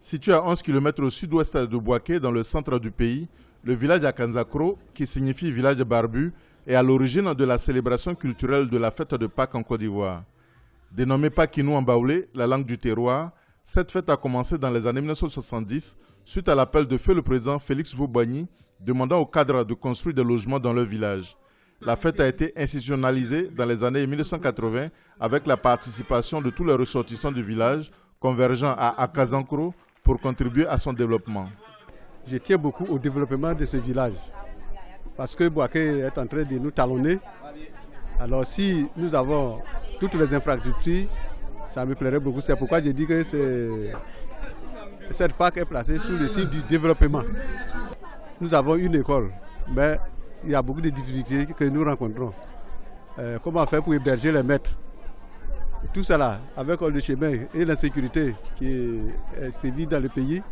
Situé à 11 km au sud-ouest de Bouaké, dans le centre du pays, le village Akanzakro, qui signifie village barbu, est à l'origine de la célébration culturelle de la fête de Pâques en Côte d'Ivoire. Dénommée Pakinou en baoulé, la langue du terroir, cette fête a commencé dans les années 1970 suite à l'appel de feu le président Félix Houphouët-Boigny demandant aux cadres de construire des logements dans leur village. La fête a été institutionnalisée dans les années 1980 avec la participation de tous les ressortissants du village convergeant à Akanzakro pour contribuer à son développement. Je tiens beaucoup au développement de ce village parce que Bouaké est en train de nous talonner. Alors si nous avons toutes les infrastructures, ça me plairait beaucoup. C'est pourquoi je dis que cette Pâques est placée sous le signe du développement. Nous avons une école, mais il y a beaucoup de difficultés que nous rencontrons. Comment faire pour héberger les maîtres? Tout cela, avec le chemin et l'insécurité qui sévit dans le pays.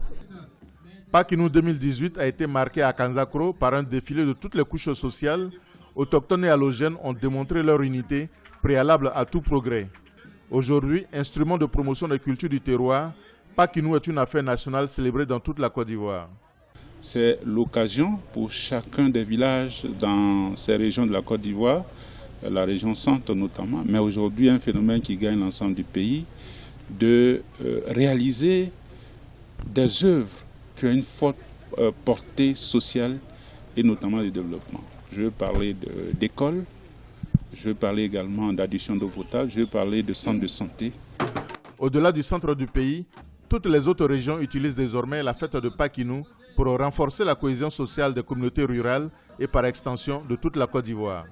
Pakinou 2018 a été marqué à Akanzakro par un défilé de toutes les couches sociales. Autochtones et allogènes ont démontré leur unité, préalable à tout progrès. Aujourd'hui, instrument de promotion des cultures du terroir, Pakinou est une affaire nationale célébrée dans toute la Côte d'Ivoire. C'est l'occasion pour chacun des villages dans ces régions de la Côte d'Ivoire, la région centre notamment, mais aujourd'hui un phénomène qui gagne l'ensemble du pays, de réaliser des œuvres qui ont une forte portée sociale et notamment de développement. Je veux parler d'écoles, je veux parler également d'adduction d'eau potable, je veux parler de centres de santé. Au-delà du centre du pays, toutes les autres régions utilisent désormais la fête de Pakinou pour renforcer la cohésion sociale des communautés rurales et par extension de toute la Côte d'Ivoire.